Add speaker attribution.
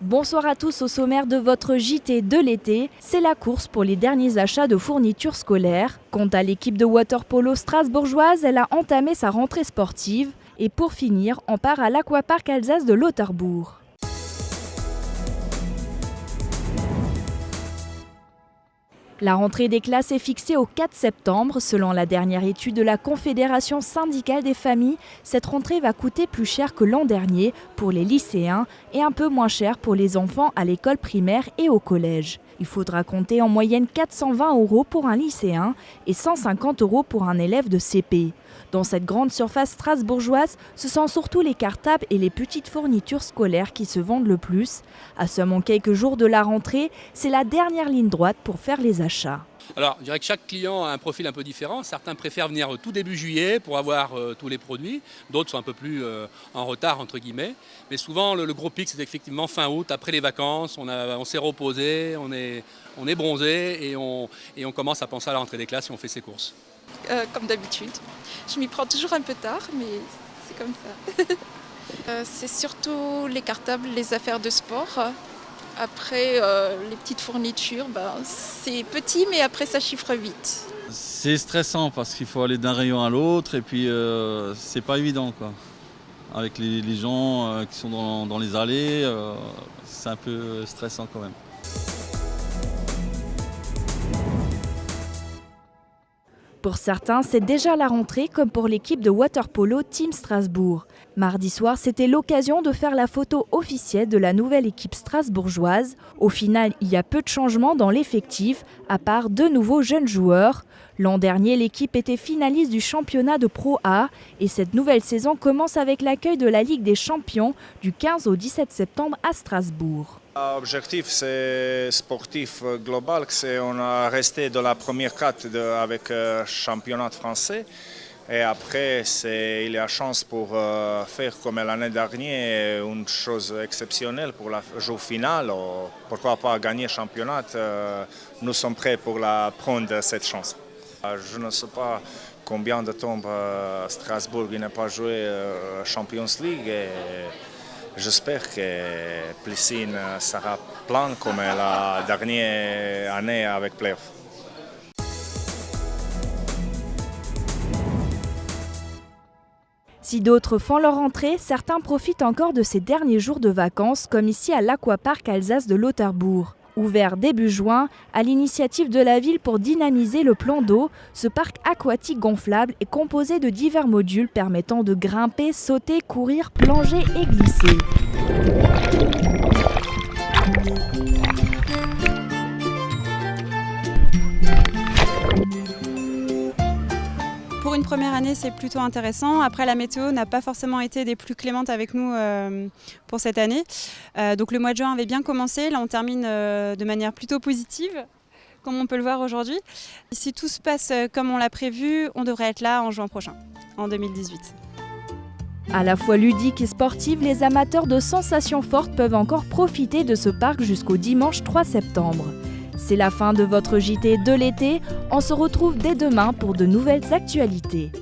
Speaker 1: Bonsoir à tous, au sommaire de votre JT de l'été, c'est la course pour les derniers achats de fournitures scolaires. Quant à l'équipe de water-polo strasbourgeoise, elle a entamé sa rentrée sportive. Et pour finir, on part à l'Aquapark Alsace de Lauterbourg. La rentrée des classes est fixée au 4 septembre. Selon la dernière étude de la Confédération syndicale des familles, cette rentrée va coûter plus cher que l'an dernier pour les lycéens et un peu moins cher pour les enfants à l'école primaire et au collège. Il faudra compter en moyenne 420 € pour un lycéen et 150 € pour un élève de CP. Dans cette grande surface strasbourgeoise, ce sont surtout les cartables et les petites fournitures scolaires qui se vendent le plus. À seulement quelques jours de la rentrée, c'est la dernière ligne droite pour faire les achats.
Speaker 2: Alors, je dirais que chaque client a un profil un peu différent. Certains préfèrent venir tout début juillet pour avoir tous les produits. D'autres sont un peu plus en retard, entre guillemets. Mais souvent, le gros pic, c'est effectivement fin août, après les vacances. On s'est reposé, on est bronzé et on commence à penser à la rentrée des classes et on fait ses courses.
Speaker 3: Comme d'habitude. Je m'y prends toujours un peu tard, mais c'est comme ça. C'est surtout les cartables, les affaires de sport. Après, les petites fournitures, c'est petit, mais après ça chiffre vite.
Speaker 4: C'est stressant parce qu'il faut aller d'un rayon à l'autre et puis c'est pas évident, quoi. Avec les gens qui sont dans les allées, c'est un peu stressant quand même.
Speaker 1: Pour certains, c'est déjà la rentrée, comme pour l'équipe de water-polo Team Strasbourg. Mardi soir, c'était l'occasion de faire la photo officielle de la nouvelle équipe strasbourgeoise. Au final, il y a peu de changements dans l'effectif, à part 2 nouveaux jeunes joueurs. L'an dernier, l'équipe était finaliste du championnat de Pro A et cette nouvelle saison commence avec l'accueil de la Ligue des Champions du 15 au 17 septembre à Strasbourg.
Speaker 5: L'objectif c'est sportif global, c'est on a resté dans la première carte avec le championnat français et après il y a chance pour faire comme l'année dernière une chose exceptionnelle pour le jour final, pourquoi pas gagner le championnat, nous sommes prêts pour prendre cette chance. Je ne sais pas combien de temps Strasbourg n'a pas joué Champions League. J'espère que la piscine sera pleine comme la dernière année avec Playoff.
Speaker 1: Si d'autres font leur entrée, certains profitent encore de ces derniers jours de vacances, comme ici à l'Aquapark Alsace de Lauterbourg. Ouvert début juin, à l'initiative de la ville pour dynamiser le plan d'eau, ce parc aquatique gonflable est composé de divers modules permettant de grimper, sauter, courir, plonger et glisser.
Speaker 6: Pour une première année, c'est plutôt intéressant. Après, la météo n'a pas forcément été des plus clémentes avec nous pour cette année. Donc le mois de juin avait bien commencé. Là, on termine de manière plutôt positive, comme on peut le voir aujourd'hui. Si tout se passe comme on l'a prévu, on devrait être là en juin prochain, en 2018.
Speaker 1: À la fois ludique et sportive, les amateurs de sensations fortes peuvent encore profiter de ce parc jusqu'au dimanche 3 septembre. C'est la fin de votre JT de l'été. On se retrouve dès demain pour de nouvelles actualités.